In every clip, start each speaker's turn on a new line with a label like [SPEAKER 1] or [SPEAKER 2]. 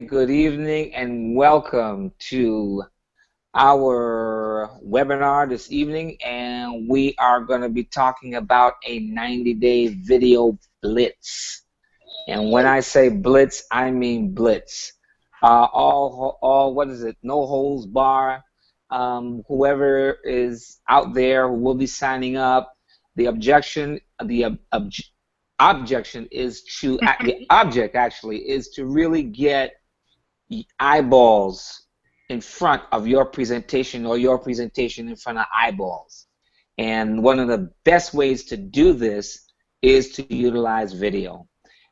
[SPEAKER 1] good evening, and welcome to our webinar this evening. And we are going to be talking about a 90-day video blitz. And when I say blitz, I mean blitz. What is it? No holds bar. Whoever is out there who will be signing up. The objection is to the object actually is to really get eyeballs in front of your presentation or your presentation in front of eyeballs. And one of the best ways to do this is to utilize video,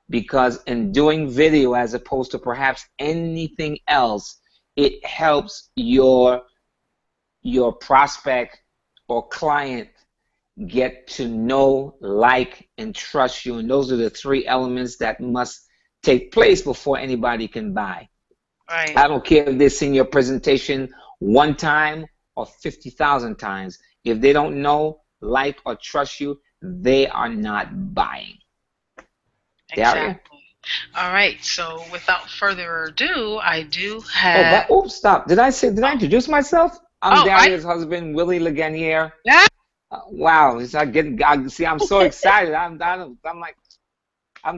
[SPEAKER 1] because in doing video as opposed to perhaps anything else, it helps your prospect or client get to know, like, and trust you. And those are the three elements that must take place before anybody can buy.
[SPEAKER 2] Right.
[SPEAKER 1] I don't care if they've seen your presentation one time or 50,000 times. If they don't know, like, or trust you, they are not buying.
[SPEAKER 2] Exactly. All right. So without further ado, I do have.
[SPEAKER 1] Stop. Did I introduce myself? I'm Daria's husband, Willie Leganier.
[SPEAKER 2] Yeah.
[SPEAKER 1] Wow. I'm so excited. I'm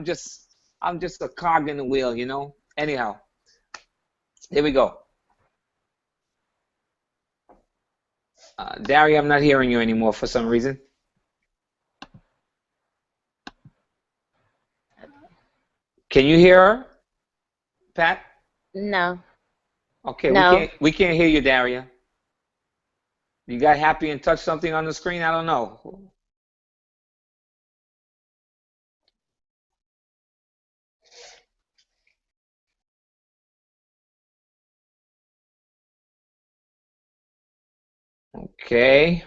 [SPEAKER 1] just a cog in the wheel, you know? Anyhow. Here we go. Daria, I'm not hearing you anymore for some reason. Can you hear her, Pat?
[SPEAKER 3] No.
[SPEAKER 1] Okay,
[SPEAKER 3] no.
[SPEAKER 1] we can't hear you, Daria. You got happy and touched something on the screen? I don't know. Okay.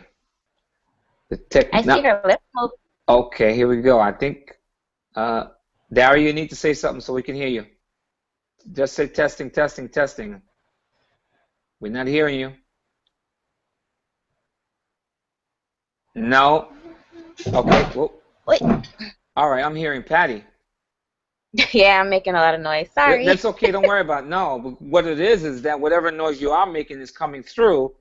[SPEAKER 3] I see her lip move.
[SPEAKER 1] Okay, here we go. I think, Daria, you need to say something so we can hear you. Just say testing, testing, testing. We're not hearing you. No. Okay. Well,
[SPEAKER 3] wait.
[SPEAKER 1] All right, I'm hearing Patty.
[SPEAKER 3] Yeah, I'm making a lot of noise. Sorry.
[SPEAKER 1] That's okay. Don't worry about it. No. But what it is that whatever noise you are making is coming through,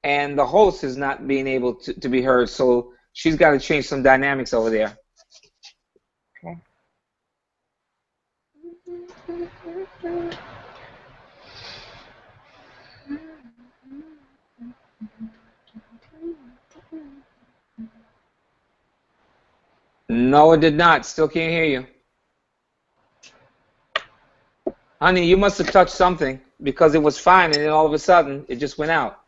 [SPEAKER 1] and the host is not being able to be heard. So she's got to change some dynamics over there.
[SPEAKER 3] Okay.
[SPEAKER 1] No, it did not. Still can't hear you. Honey, you must have touched something because it was fine, and then all of a sudden it just went out.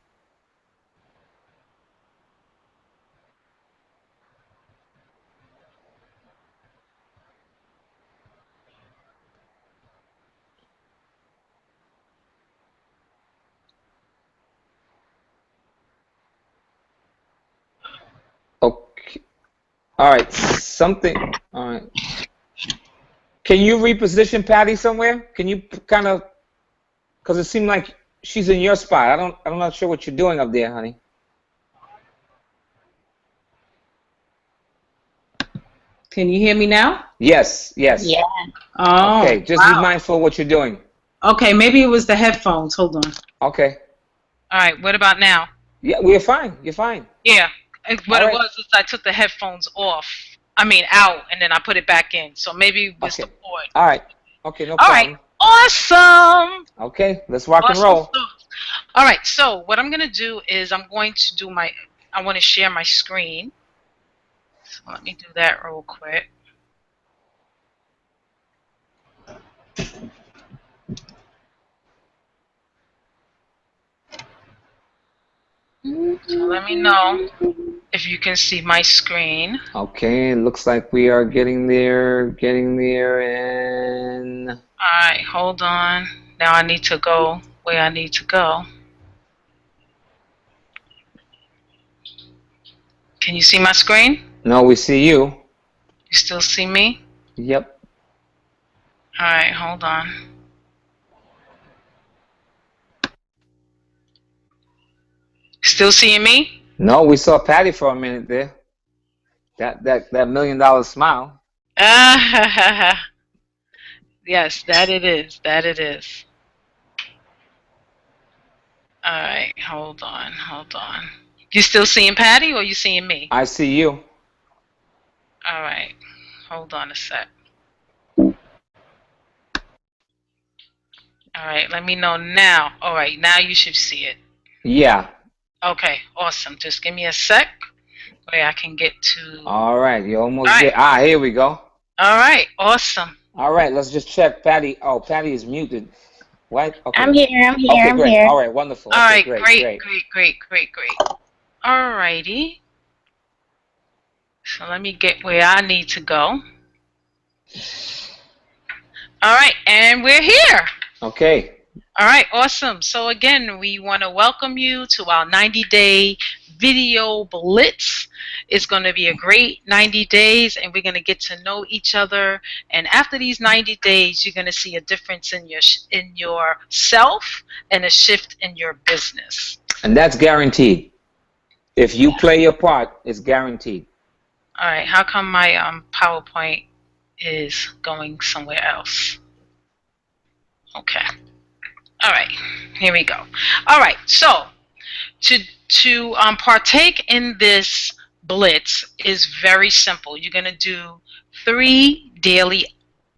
[SPEAKER 1] Okay. All right. Something. All right. Can you reposition Patty somewhere? Can you kind of, because it seemed like she's in your spot. I'm not sure what you're doing up there, honey.
[SPEAKER 4] Can you hear me now?
[SPEAKER 1] Yes, yes.
[SPEAKER 3] Yeah.
[SPEAKER 4] Oh.
[SPEAKER 1] Okay, just be mindful of what you're doing.
[SPEAKER 4] Okay, maybe it was the headphones. Hold on.
[SPEAKER 1] Okay.
[SPEAKER 2] All right. What about now?
[SPEAKER 1] Yeah, we're fine. You're fine.
[SPEAKER 2] Yeah. What it was is I took the headphones off. I mean, out, and then I put it back in. So maybe it's the point.
[SPEAKER 1] All right. Okay, no problem.
[SPEAKER 2] All right. Awesome.
[SPEAKER 1] Okay, let's rock and roll.
[SPEAKER 2] All right. So what I'm gonna do is I'm going to do I want to share my screen. So let me do that real quick. So let me know if you can see my screen.
[SPEAKER 1] Okay, it looks like we are getting there, and...
[SPEAKER 2] Alright, hold on. Now I need to go where I need to go. Can you see my screen?
[SPEAKER 1] No, we see you.
[SPEAKER 2] You still see me?
[SPEAKER 1] Yep.
[SPEAKER 2] Alright, hold on. Still seeing me?
[SPEAKER 1] No, we saw Patty for a minute there. That $1 million smile.
[SPEAKER 2] Yes, that it is. That it is. All right, hold on, hold on. You still seeing Patty or you seeing me?
[SPEAKER 1] I see you.
[SPEAKER 2] All right, hold on a sec. All right, let me know now. All right, now you should see it.
[SPEAKER 1] Yeah.
[SPEAKER 2] Okay, awesome. Just give me a sec where I can get to.
[SPEAKER 1] All right, you're almost
[SPEAKER 2] All right.
[SPEAKER 1] there. Ah, here we go.
[SPEAKER 2] All right, awesome.
[SPEAKER 1] All right, let's just check Patty. Oh, Patty is muted. What? Okay.
[SPEAKER 3] I'm here. I'm here.
[SPEAKER 1] Okay,
[SPEAKER 3] I'm
[SPEAKER 1] great.
[SPEAKER 3] here.
[SPEAKER 1] All right, wonderful.
[SPEAKER 2] All
[SPEAKER 1] Okay,
[SPEAKER 2] right,
[SPEAKER 1] great,
[SPEAKER 2] great,
[SPEAKER 1] great.
[SPEAKER 2] great, great, great, great. All righty. So let me get where I need to go. All right, and we're here.
[SPEAKER 1] Okay.
[SPEAKER 2] All right, awesome. So again, we want to welcome you to our 90-day video blitz. It's going to be a great 90 days, and we're going to get to know each other. And after these 90 days, you're going to see a difference in yourself and a shift in your business.
[SPEAKER 1] And that's guaranteed. If you play your part, it's guaranteed.
[SPEAKER 2] All right, how come my PowerPoint is going somewhere else? Okay. All right, here we go. All right, so to partake in this blitz is very simple. You're going to do 3 daily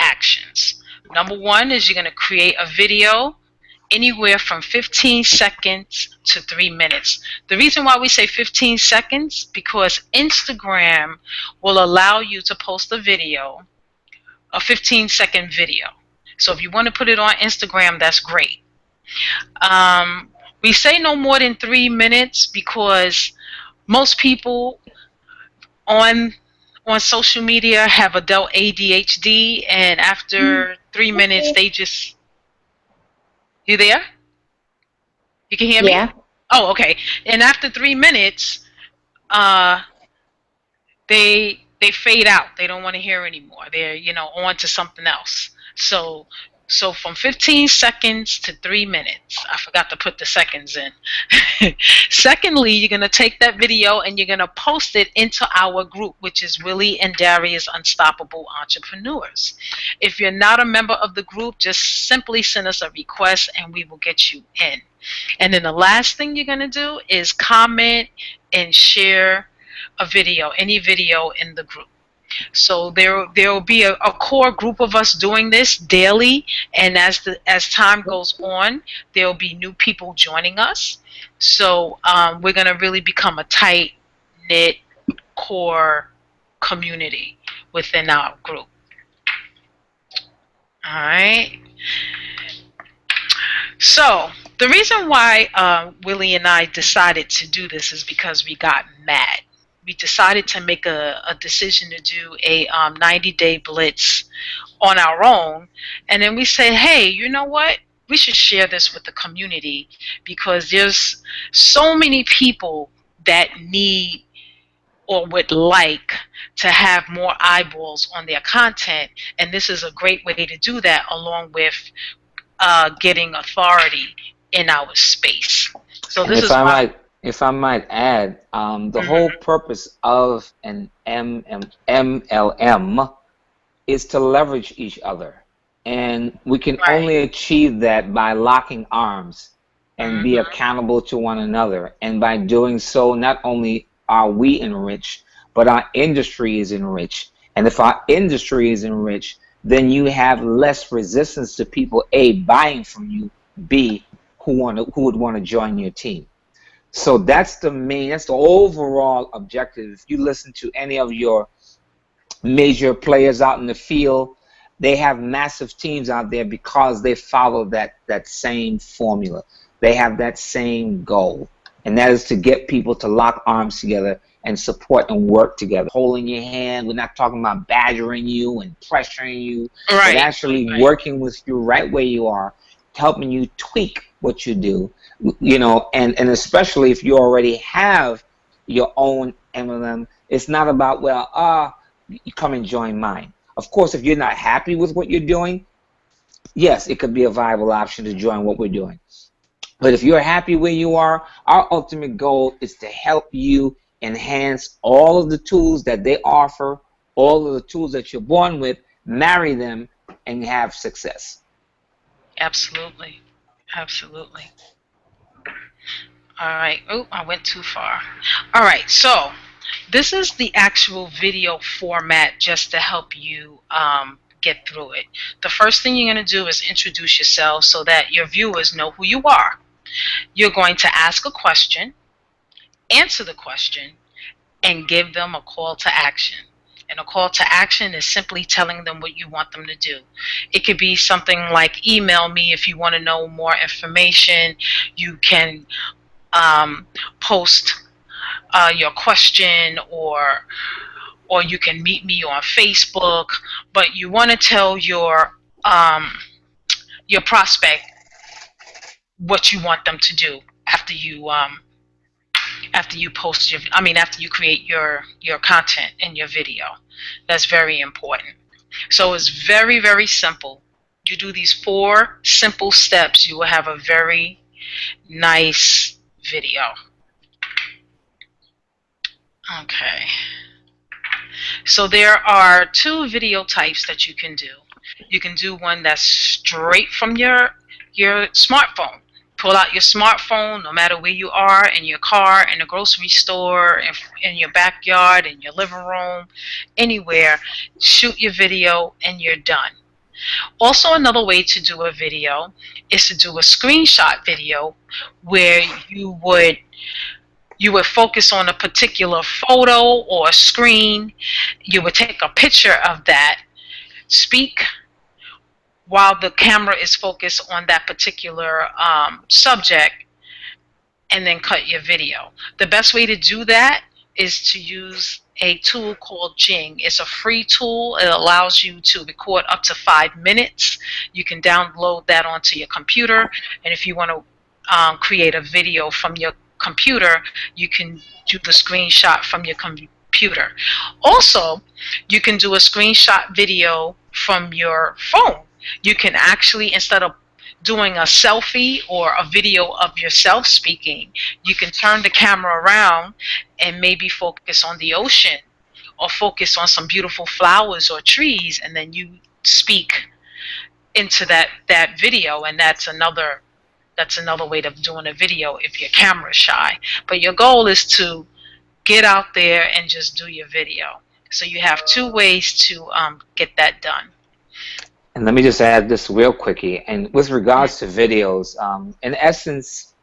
[SPEAKER 2] actions. Number 1 is you're going to create a video anywhere from 15 seconds to 3 minutes. The reason why we say 15 seconds, because Instagram will allow you to post a video, a 15-second video. So if you want to put it on Instagram, that's great. We say no more than 3 minutes because most people on social media have adult ADHD, and after 3 minutes they just. You there? You can hear me?
[SPEAKER 3] Yeah.
[SPEAKER 2] Oh, okay. And after 3 minutes, they fade out. They don't want to hear anymore. They're on to something else. So from 15 seconds to 3 minutes. I forgot to put the seconds in. Secondly, you're going to take that video and you're going to post it into our group, which is Willie and Darius Unstoppable Entrepreneurs. If you're not a member of the group, just simply send us a request and we will get you in. And then the last thing you're going to do is comment and share a video, any video in the group. So there will be a core group of us doing this daily, and as time goes on, there will be new people joining us. So we're going to really become a tight knit core community within our group. All right. So the reason why Willie and I decided to do this is because we got mad. We decided to make a decision to do a 90-day blitz on our own. And then we said, hey, you know what? We should share this with the community because there's so many people that need or would like to have more eyeballs on their content. And this is a great way to do that, along with getting authority in our space. So this is why.
[SPEAKER 1] If I might add, the whole purpose of an MLM is to leverage each other. And we can only achieve that by locking arms and be accountable to one another. And by doing so, not only are we enriched, but our industry is enriched. And if our industry is enriched, then you have less resistance to people, A, buying from you, B, who would want to join your team. So that's the overall objective. If you listen to any of your major players out in the field, they have massive teams out there because they follow that same formula. They have that same goal, and that is to get people to lock arms together and support and work together. Holding your hand, we're not talking about badgering you and pressuring you, but actually working with you right where you are, helping you tweak what you do. And especially if you already have your own MLM, it's not about, you come and join mine. Of course, if you're not happy with what you're doing, yes, it could be a viable option to join what we're doing. But if you're happy where you are, our ultimate goal is to help you enhance all of the tools that they offer, all of the tools that you're born with, marry them, and have success.
[SPEAKER 2] Absolutely. Absolutely. All right. Oh, I went too far. All right. So this is the actual video format just to help you get through it. The first thing you're going to do is introduce yourself so that your viewers know who you are. You're going to ask a question, answer the question, and give them a call to action. And a call to action is simply telling them what you want them to do. It could be something like email me if you want to know more information. You can post your question, or you can meet me on Facebook. But you want to tell your prospect what you want them to do after you post after you create your content in your video. That's very important. So it's very, very simple. You do these 4 simple steps, you will have a very nice video. Okay. So there are 2 video types that you can do. You can do one that's straight from your smartphone. Pull out your smartphone, no matter where you are, in your car, in the grocery store, in your backyard, in your living room, anywhere. Shoot your video and you're done. Also, another way to do a video is to do a screenshot video where you would focus on a particular photo or a screen. You would take a picture of that, speak while the camera is focused on that particular subject, and then cut your video. The best way to do that is to use a tool called Jing. It's a free tool. It allows you to record up to 5 minutes. You can download that onto your computer, and if you want to create a video from your computer, you can do the screenshot from your computer. Also, you can do a screenshot video from your phone. You can actually, instead of doing a selfie or a video of yourself speaking, you can turn the camera around and maybe focus on the ocean or focus on some beautiful flowers or trees, and then you speak into that video, and that's another way of doing a video if you're camera shy. But your goal is to get out there and just do your video. So you have 2 ways to get that done.
[SPEAKER 1] And let me just add this real quickie. And with regards to videos, in essence,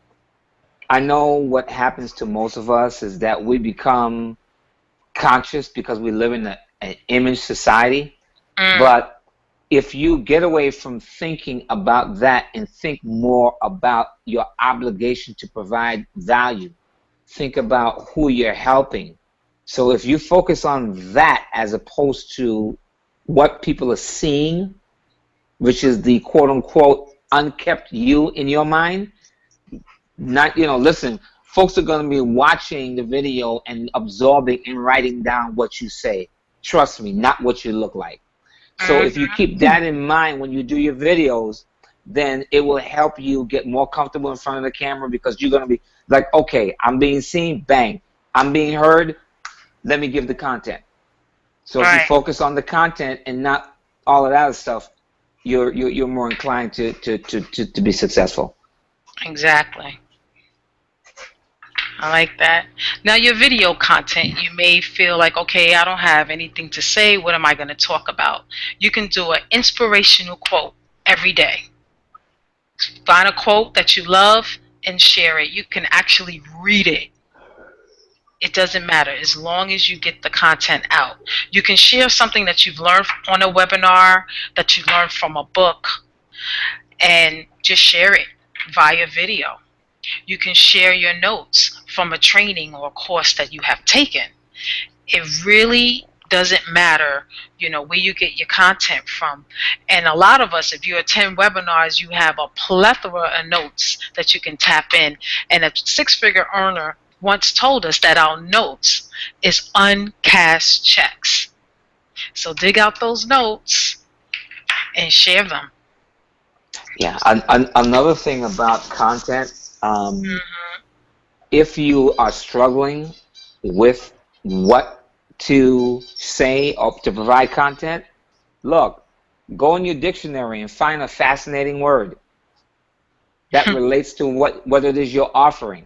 [SPEAKER 1] I know what happens to most of us is that we become conscious because we live in an image society. But if you get away from thinking about that and think more about your obligation to provide value, think about who you're helping. So if you focus on that as opposed to what people are seeing, which is the quote-unquote unkept you in your mind, not, listen, folks are going to be watching the video and absorbing and writing down what you say. Trust me, not what you look like. So if you keep that in mind when you do your videos, then it will help you get more comfortable in front of the camera, because you're going to be like, okay, I'm being seen, bang. I'm being heard, let me give the content. So if you focus on the content and not all of that other stuff, you're more inclined to be successful.
[SPEAKER 2] Exactly. I like that. Now, your video content, you may feel like, okay, I don't have anything to say. What am I going to talk about? You can do an inspirational quote every day. Find a quote that you love and share it. You can actually read it. It doesn't matter as long as you get the content out. You can share something that you've learned on a webinar, that you learned from a book, and just share it via video. You can share your notes from a training or a course that you have taken. It really doesn't matter, where you get your content from. And a lot of us, if you attend webinars, you have a plethora of notes that you can tap in. And a 6-figure earner once told us that our notes is uncashed checks. So dig out those notes and share them.
[SPEAKER 1] Yeah, another thing about content, if you are struggling with what to say or to provide content, look, go in your dictionary and find a fascinating word. that relates to what it is you're offering.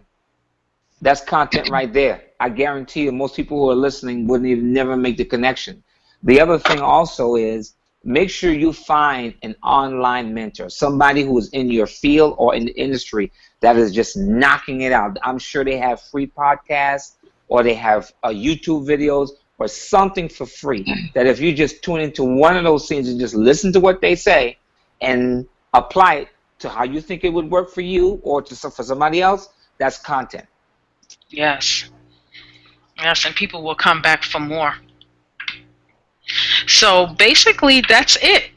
[SPEAKER 1] That's content right there. I guarantee you most people who are listening wouldn't even never make the connection. The other thing also is make sure you find an online mentor, somebody who is in your field or in the industry that is just knocking it out. I'm sure they have free podcasts or they have YouTube videos or something for free that if you just tune into one of those things and just listen to what they say and apply it to how you think it would work for you or for somebody else, that's content.
[SPEAKER 2] Yes. Yes, and people will come back for more. So basically, that's it.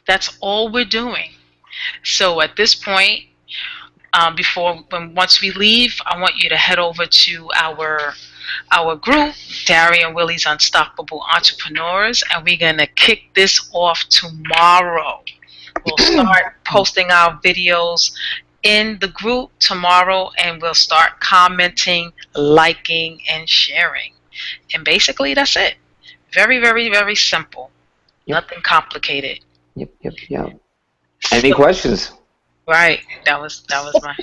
[SPEAKER 2] That's all we're doing. So at this point, once we leave, I want you to head over to our group, Darian Willie's Unstoppable Entrepreneurs, and we're gonna kick this off tomorrow. We'll start posting our videos in the group tomorrow, and we'll start commenting, liking, and sharing. And basically, that's it. Very, very, very simple. Yep. Nothing complicated.
[SPEAKER 1] Yep. Any questions?
[SPEAKER 2] Right. That was my.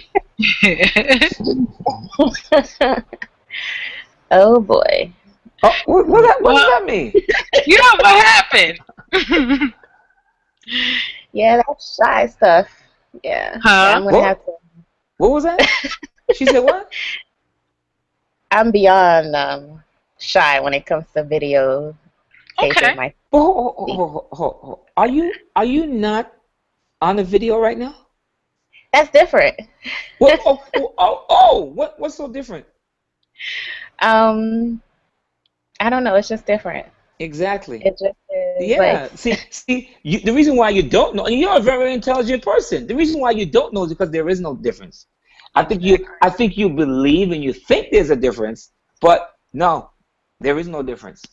[SPEAKER 3] Oh boy.
[SPEAKER 1] Oh, what does that mean?
[SPEAKER 2] You know what happened?
[SPEAKER 3] Yeah, that's shy stuff. Yeah.
[SPEAKER 2] Huh?
[SPEAKER 3] I'm gonna have to.
[SPEAKER 1] What was that? She said what?
[SPEAKER 3] I'm beyond shy when it comes to video.
[SPEAKER 2] Okay.
[SPEAKER 1] Are you not on the video right now?
[SPEAKER 3] That's different.
[SPEAKER 1] What's so different?
[SPEAKER 3] I don't know. It's just different.
[SPEAKER 1] Exactly.
[SPEAKER 3] It just is.
[SPEAKER 1] Yeah.
[SPEAKER 3] Like,
[SPEAKER 1] See, the reason why you don't know, and you're a very intelligent person. The reason why you don't know is because there is no difference. I think you believe and you think there's a difference, but no, there is no difference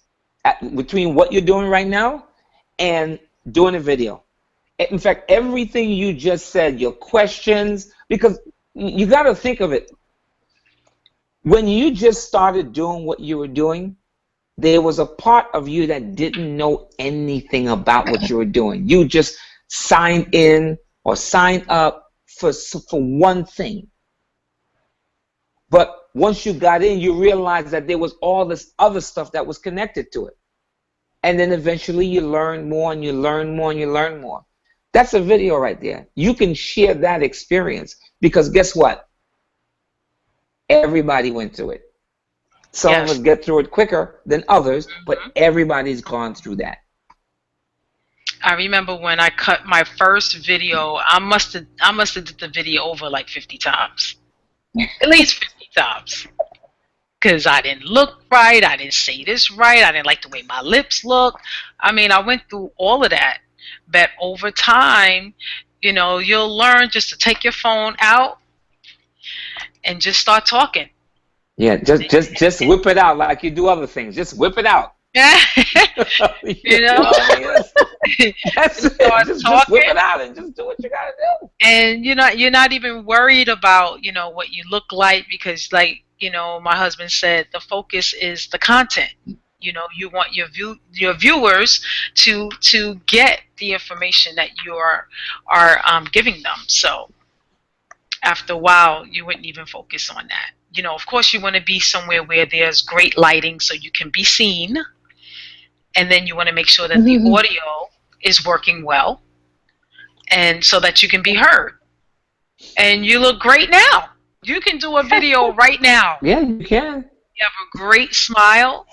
[SPEAKER 1] between what you're doing right now and doing a video. In fact, everything you just said, your questions, because you got to think of it. When you just started doing what you were doing, there was a part of you that didn't know anything about what you were doing. You just signed in or signed up for one thing. But once you got in, you realized that there was all this other stuff that was connected to it. And then eventually you learn more and you learn more and you learn more. That's a video right there. You can share that experience because guess what? Everybody went through it. Some of us get through it quicker than others, but everybody's gone through that.
[SPEAKER 2] I remember when I cut my first video, I must have did the video over like 50 times. At least 50 times. Because I didn't look right, I didn't say this right, I didn't like the way my lips looked. I mean, I went through all of that. But over time, you'll learn just to take your phone out and just start talking.
[SPEAKER 1] Yeah, just whip it out like you do other things. Just whip it out.
[SPEAKER 2] Yeah.
[SPEAKER 1] That's it. Just whip it out and just do what you gotta do.
[SPEAKER 2] And you're not even worried about what you look like because my husband said the focus is the content. You want your viewers to get the information that you are giving them. So after a while, you wouldn't even focus on that. Of course, you want to be somewhere where there's great lighting so you can be seen. And then you want to make sure that the audio is working well and so that you can be heard. And you look great now. You can do a video right now.
[SPEAKER 1] Yeah, you can.
[SPEAKER 2] You have a great smile.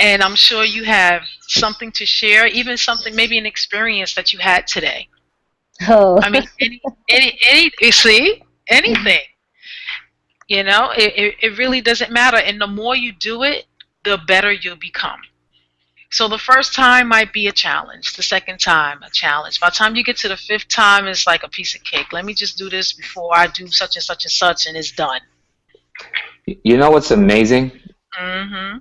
[SPEAKER 2] And I'm sure you have something to share, even something, maybe an experience that you had today.
[SPEAKER 3] Oh.
[SPEAKER 2] I mean, anything. It really doesn't matter. And the more you do it, the better you become. So the first time might be a challenge. The second time, a challenge. By the time you get to the fifth time, it's like a piece of cake. Let me just do this before I do such and such and such, and it's done.
[SPEAKER 1] You know what's amazing?
[SPEAKER 2] Mm-hmm.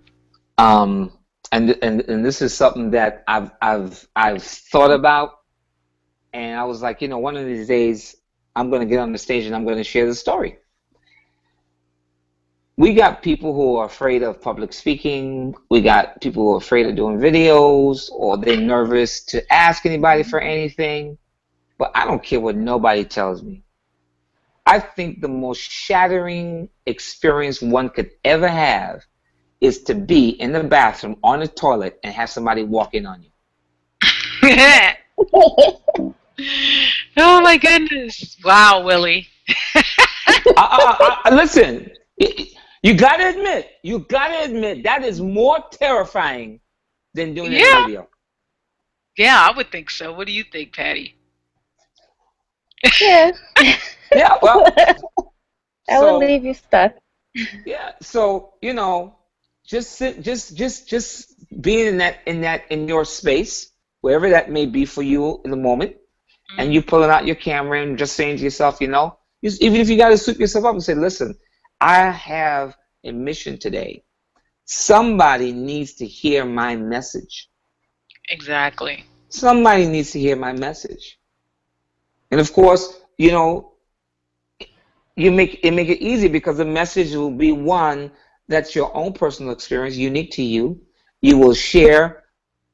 [SPEAKER 1] And this is something that I've thought about, and I was like, one of these days I'm going to get on the stage and I'm going to share the story. We got people who are afraid of public speaking. We got people who are afraid of doing videos, or they're nervous to ask anybody for anything. But I don't care what nobody tells me. I think the most shattering experience one could ever have is to be in the bathroom on the toilet and have somebody walk in on you.
[SPEAKER 2] Oh my goodness! Wow, Willie.
[SPEAKER 1] Listen, you gotta admit that is more terrifying than doing it in video.
[SPEAKER 2] Yeah, I would think so. What do you think, Patty?
[SPEAKER 3] Yeah.
[SPEAKER 1] Yeah, well,
[SPEAKER 3] I would leave you stuck.
[SPEAKER 1] Yeah, so just being in your space, wherever that may be for you in the moment, and you pulling out your camera and just saying to yourself, even if you got to sweep yourself up and say, listen, I have a mission today. Somebody needs to hear my message.
[SPEAKER 2] Exactly.
[SPEAKER 1] Somebody needs to hear my message. And of course, you make it easy because the message will be one that's your own personal experience, unique to you. You will share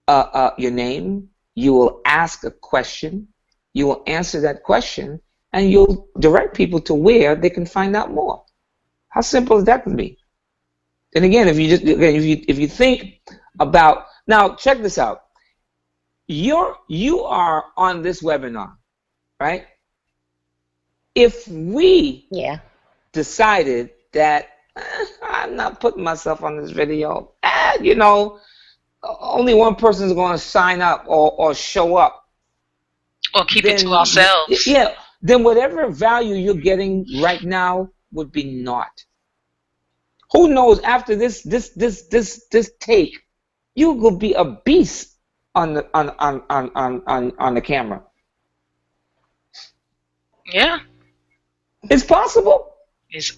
[SPEAKER 1] your name. You will ask a question. You will answer that question, and you'll direct people to where they can find out more. How simple is that to be? And again, if you think about now, check this out. You are on this webinar, right? If we decided that I'm not putting myself on this video, only one person is going to sign up or show up,
[SPEAKER 2] or keep it to ourselves.
[SPEAKER 1] Yeah, then whatever value you're getting right now would be naught. Who knows? After this take, you will be a beast on the camera.
[SPEAKER 2] Yeah.
[SPEAKER 1] It's possible.
[SPEAKER 2] It's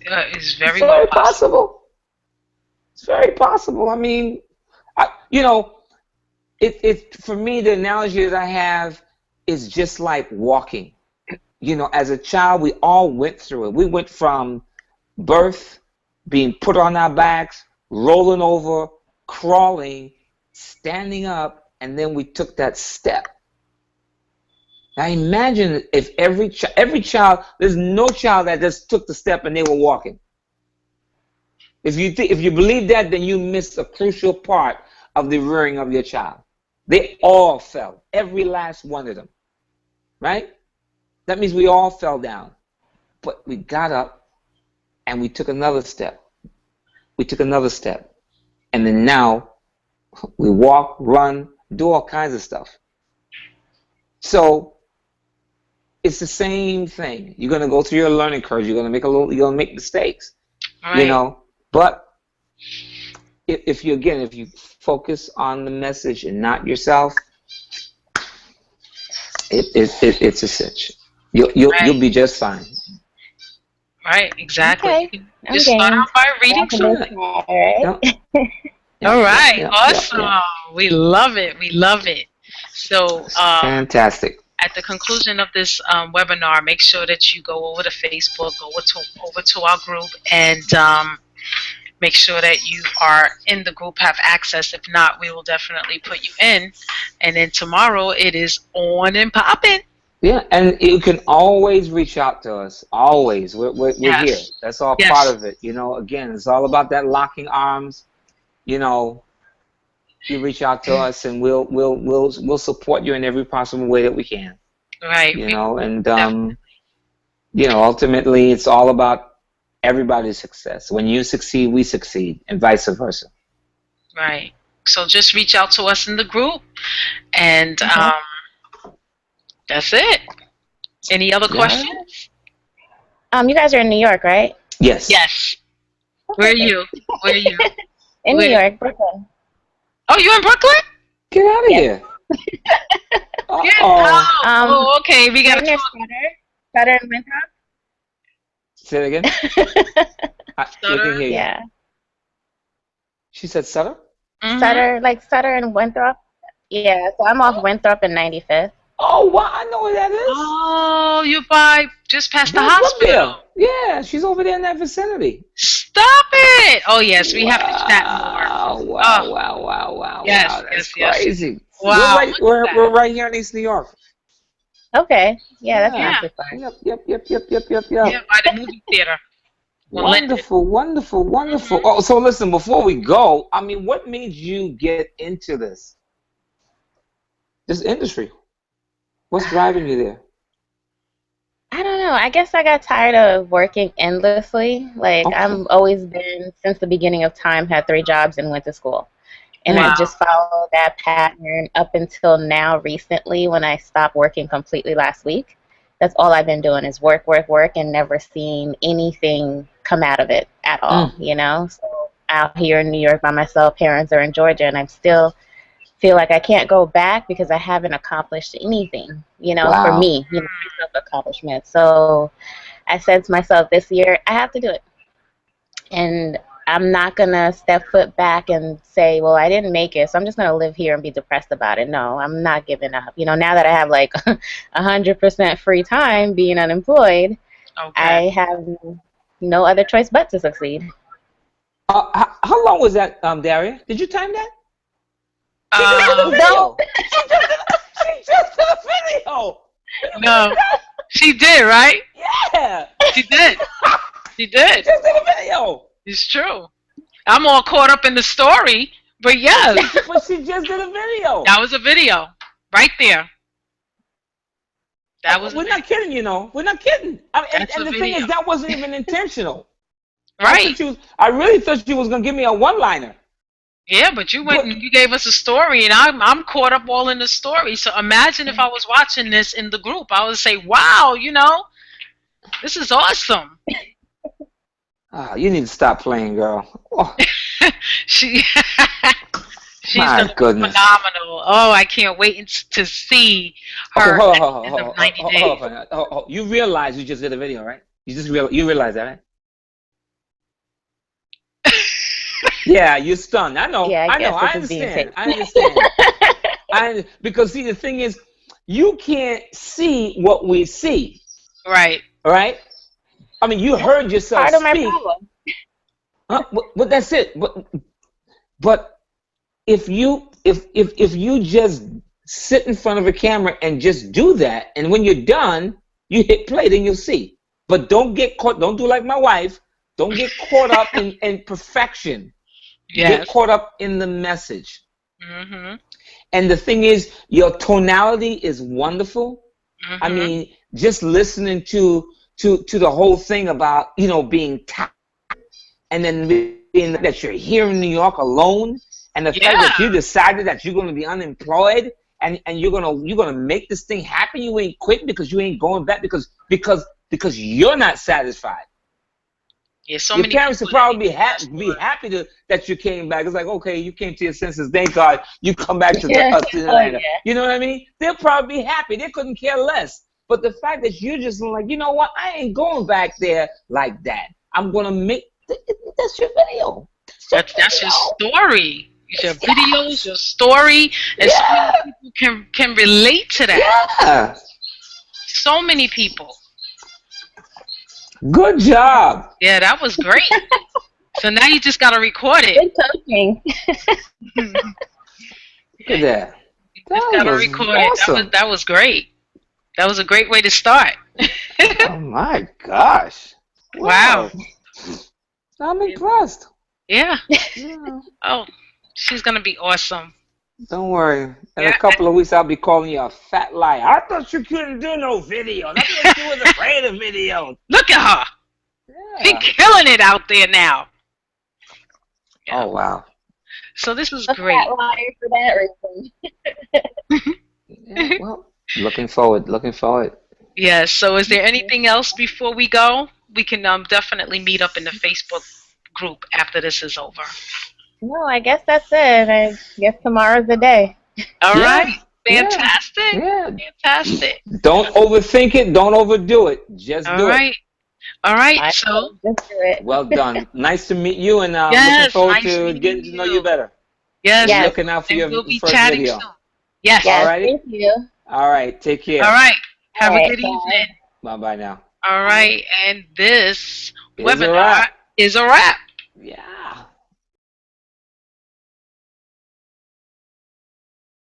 [SPEAKER 2] very well possible.
[SPEAKER 1] It's very possible. I mean, for me, the analogy that I have is just like walking. As a child, we all went through it. We went from birth, being put on our backs, rolling over, crawling, standing up, and then we took that step. Now imagine if every child, there's no child that just took the step and they were walking. If you believe that, then you missed a crucial part of the rearing of your child. They all fell, every last one of them, right? That means we all fell down, but we got up and we took another step. We took another step, and then now we walk, run, do all kinds of stuff. So it's the same thing. You're gonna go through your learning curve. You're gonna make mistakes,
[SPEAKER 2] right.
[SPEAKER 1] But if you focus on the message and not yourself, it's a cinch. You'll be just fine.
[SPEAKER 2] Right, exactly.
[SPEAKER 3] Okay.
[SPEAKER 2] Just start out by reading through it. All right, awesome. We love it. We love it. So,
[SPEAKER 1] fantastic.
[SPEAKER 2] At the conclusion of this webinar, make sure that you go over to Facebook, over to our group, and make sure that you are in the group, have access. If not, we will definitely put you in. And then tomorrow, it is on and popping.
[SPEAKER 1] Yeah, and you can always reach out to us. Always, we're here. That's all part of it. Again, it's all about that locking arms. You reach out to us, and we'll support you in every possible way that we can.
[SPEAKER 2] Right.
[SPEAKER 1] And ultimately, it's all about everybody's success. When you succeed, we succeed, and vice versa.
[SPEAKER 2] Right. So just reach out to us in the group, and that's it. Any other questions?
[SPEAKER 3] You guys are in New York, right?
[SPEAKER 1] Yes.
[SPEAKER 2] Yes. Where are you?
[SPEAKER 3] In New York, Brooklyn.
[SPEAKER 2] Oh, you in Brooklyn?
[SPEAKER 1] Get out of here.
[SPEAKER 2] Okay. We got to
[SPEAKER 3] Sutter and Winthrop.
[SPEAKER 1] Say it again. I can hear you.
[SPEAKER 3] Yeah.
[SPEAKER 1] She said Sutter?
[SPEAKER 2] Mm-hmm.
[SPEAKER 3] Sutter and Winthrop. Yeah, so I'm off Winthrop and 95th.
[SPEAKER 1] Oh, wow, I know where that is.
[SPEAKER 2] Oh, you just past the hospital.
[SPEAKER 1] Yeah, she's over there in that vicinity.
[SPEAKER 2] Stop it! Oh, yes, we have to chat more.
[SPEAKER 1] Wow.
[SPEAKER 2] Yes,
[SPEAKER 1] That's
[SPEAKER 2] yes,
[SPEAKER 1] crazy.
[SPEAKER 2] Wow.
[SPEAKER 1] We're right here in East New York.
[SPEAKER 3] Okay. Yeah, that's
[SPEAKER 1] Yeah.
[SPEAKER 3] not
[SPEAKER 2] Yeah,
[SPEAKER 3] too far.
[SPEAKER 1] Yep.
[SPEAKER 2] yeah, by the movie theater on Linden.
[SPEAKER 1] Wonderful, wonderful, wonderful.
[SPEAKER 2] Hmm.
[SPEAKER 1] Oh, so listen, before we go, I mean, what made you get into this industry? What's driving you there?
[SPEAKER 3] I don't know. I guess I got tired of working endlessly. Like
[SPEAKER 1] Okay.
[SPEAKER 3] I'm always been since the beginning of time had 3 jobs and went to school. And I
[SPEAKER 1] Mm.
[SPEAKER 2] Wow.
[SPEAKER 3] just followed that pattern up until now recently when I stopped working completely last week. That's all I've been doing is work, work, work and never seen anything come out of it at all,
[SPEAKER 1] Mm.
[SPEAKER 3] you know? So out here in New York by myself, parents are in Georgia and I'm still feel like I can't go back because I haven't accomplished anything, you know, for
[SPEAKER 1] Wow.
[SPEAKER 3] me, you know, self accomplishment. So I said to myself this year, I have to do it. And I'm not going to step foot back and say, well, I didn't make it, so I'm just going to live here and be depressed about it. No, I'm not giving up. You know, now that I have like 100% free time being unemployed,
[SPEAKER 2] Okay.
[SPEAKER 3] I have no other choice but to succeed.
[SPEAKER 1] How long was that, Daria? Did you time that? She just did a
[SPEAKER 2] Um,
[SPEAKER 3] Don't.
[SPEAKER 1] video. She just did a video.
[SPEAKER 2] no, she did, right?
[SPEAKER 1] Yeah.
[SPEAKER 2] She did. She
[SPEAKER 1] She
[SPEAKER 2] did.
[SPEAKER 1] just did a video.
[SPEAKER 2] It's true. I'm all caught up in the story, but yes,
[SPEAKER 1] But she just did a video.
[SPEAKER 2] that was a video right there. That was a
[SPEAKER 1] We're
[SPEAKER 2] video.
[SPEAKER 1] not kidding, you know. We're not kidding. I mean,
[SPEAKER 2] That's
[SPEAKER 1] and
[SPEAKER 2] a
[SPEAKER 1] the thing
[SPEAKER 2] video.
[SPEAKER 1] is, that wasn't even intentional.
[SPEAKER 2] Right.
[SPEAKER 1] I really thought she was gonna give me a one-liner.
[SPEAKER 2] Yeah, but you went
[SPEAKER 1] But
[SPEAKER 2] and you gave us a story, and I'm caught up all in the story. So imagine if I was watching this in the group, I would say, "Wow, you know, this is awesome."
[SPEAKER 1] you need to stop playing, girl. Oh,
[SPEAKER 2] She she's
[SPEAKER 1] my
[SPEAKER 2] gonna be
[SPEAKER 1] goodness.
[SPEAKER 2] phenomenal. Oh, I can't wait to see
[SPEAKER 1] Okay,
[SPEAKER 2] her
[SPEAKER 1] hold on,
[SPEAKER 2] at
[SPEAKER 1] hold
[SPEAKER 2] the
[SPEAKER 1] on,
[SPEAKER 2] end
[SPEAKER 1] hold
[SPEAKER 2] of
[SPEAKER 1] on,
[SPEAKER 2] 90
[SPEAKER 1] hold on,
[SPEAKER 2] days.
[SPEAKER 1] hold on. You realize you just did a video, right? You realize that, right? Yeah, you're stunned.
[SPEAKER 3] Yeah, I
[SPEAKER 1] I know.
[SPEAKER 3] guess
[SPEAKER 1] I
[SPEAKER 3] this is being
[SPEAKER 1] understand.
[SPEAKER 3] taped.
[SPEAKER 1] I understand. Because see, the thing is, you can't see what we see,
[SPEAKER 2] Right.
[SPEAKER 1] all right? I mean, you heard yourself
[SPEAKER 3] Part of my
[SPEAKER 1] speak,
[SPEAKER 3] problem.
[SPEAKER 1] but that's it. But if you just sit in front of a camera and just do that, and when you're done, you hit play, then you'll see. But don't get caught. Don't do like my wife. Don't get caught up in perfection. Get
[SPEAKER 2] Yes.
[SPEAKER 1] caught up in the message.
[SPEAKER 2] Mhm.
[SPEAKER 1] And the thing is, your tonality is wonderful. I
[SPEAKER 2] Mhm.
[SPEAKER 1] mean, just listening to the whole thing about being tapped and then being that you're here in New York alone, and the fact
[SPEAKER 2] Yeah.
[SPEAKER 1] that you decided that you're going to be unemployed and you're gonna make this thing happen. You ain't quitting because you ain't going back because you're not satisfied.
[SPEAKER 2] Yeah. So
[SPEAKER 1] Your
[SPEAKER 2] many
[SPEAKER 1] parents would
[SPEAKER 2] people that need
[SPEAKER 1] probably
[SPEAKER 2] to hear that
[SPEAKER 1] be
[SPEAKER 2] story.
[SPEAKER 1] happy that you came back. It's like, okay, you came to your senses. Thank God you come back to
[SPEAKER 3] Yeah.
[SPEAKER 1] us in
[SPEAKER 3] Oh,
[SPEAKER 1] Atlanta.
[SPEAKER 3] yeah.
[SPEAKER 1] You know what I mean? They'll probably be happy. They couldn't care less. But the fact that you're just like, you know what? I ain't going back there like that. I'm gonna make that's your video.
[SPEAKER 2] That's your story. Your videos,
[SPEAKER 1] Yes.
[SPEAKER 2] your story, and so many
[SPEAKER 1] Yeah.
[SPEAKER 2] people can relate to that.
[SPEAKER 1] Yeah.
[SPEAKER 2] So many people.
[SPEAKER 1] Good job.
[SPEAKER 2] Yeah, that was great. So now you just gotta record it.
[SPEAKER 3] Good coaching.
[SPEAKER 2] You
[SPEAKER 1] Look at that.
[SPEAKER 2] just
[SPEAKER 1] That
[SPEAKER 2] gotta
[SPEAKER 1] was
[SPEAKER 2] record it.
[SPEAKER 1] awesome.
[SPEAKER 2] That was great. That was a great way to start.
[SPEAKER 1] Oh my gosh.
[SPEAKER 2] Wow.
[SPEAKER 1] Wow. I'm impressed.
[SPEAKER 2] Yeah.
[SPEAKER 1] Yeah.
[SPEAKER 2] Oh, she's gonna be awesome.
[SPEAKER 1] Don't worry. In a
[SPEAKER 2] Yeah.
[SPEAKER 1] couple of weeks, I'll be calling you a fat liar. I thought you couldn't do no videos. I thought you was afraid of videos.
[SPEAKER 2] Look at her. She
[SPEAKER 1] Yeah.
[SPEAKER 2] killing it out there now. Yeah.
[SPEAKER 1] Oh, wow.
[SPEAKER 2] So this was
[SPEAKER 3] A
[SPEAKER 2] great.
[SPEAKER 3] fat liar for that reason.
[SPEAKER 1] Yeah, well, looking forward. Looking forward.
[SPEAKER 2] Yes. So is there anything else before we go? We can definitely meet up in the Facebook group after this is over.
[SPEAKER 3] No, I guess that's it. I guess tomorrow's the day.
[SPEAKER 2] All
[SPEAKER 1] Yeah.
[SPEAKER 2] right.
[SPEAKER 1] Yeah.
[SPEAKER 2] Fantastic.
[SPEAKER 1] Yeah.
[SPEAKER 2] Fantastic.
[SPEAKER 1] Don't overthink it. Don't overdo it. Just
[SPEAKER 2] All
[SPEAKER 1] do it.
[SPEAKER 2] right. All right.
[SPEAKER 3] I
[SPEAKER 2] So
[SPEAKER 3] just do it.
[SPEAKER 1] Well done. Nice to meet you, and looking
[SPEAKER 2] yes,
[SPEAKER 1] forward
[SPEAKER 2] nice
[SPEAKER 1] to
[SPEAKER 2] meeting
[SPEAKER 1] getting to know you
[SPEAKER 2] you.
[SPEAKER 1] better.
[SPEAKER 2] Yes.
[SPEAKER 3] Yes.
[SPEAKER 1] Looking out for
[SPEAKER 2] And
[SPEAKER 1] your
[SPEAKER 2] we'll be
[SPEAKER 1] first
[SPEAKER 2] chatting
[SPEAKER 1] video.
[SPEAKER 2] soon. Yes.
[SPEAKER 3] Yes,
[SPEAKER 1] Alrighty.
[SPEAKER 3] thank you.
[SPEAKER 1] All right. Take care.
[SPEAKER 2] All right. Have
[SPEAKER 3] All
[SPEAKER 2] a
[SPEAKER 3] right,
[SPEAKER 2] good
[SPEAKER 3] bye.
[SPEAKER 2] evening.
[SPEAKER 1] Bye bye now.
[SPEAKER 2] All right. And this
[SPEAKER 1] Is a
[SPEAKER 2] webinar
[SPEAKER 1] wrap.
[SPEAKER 2] is a wrap.
[SPEAKER 1] Yeah.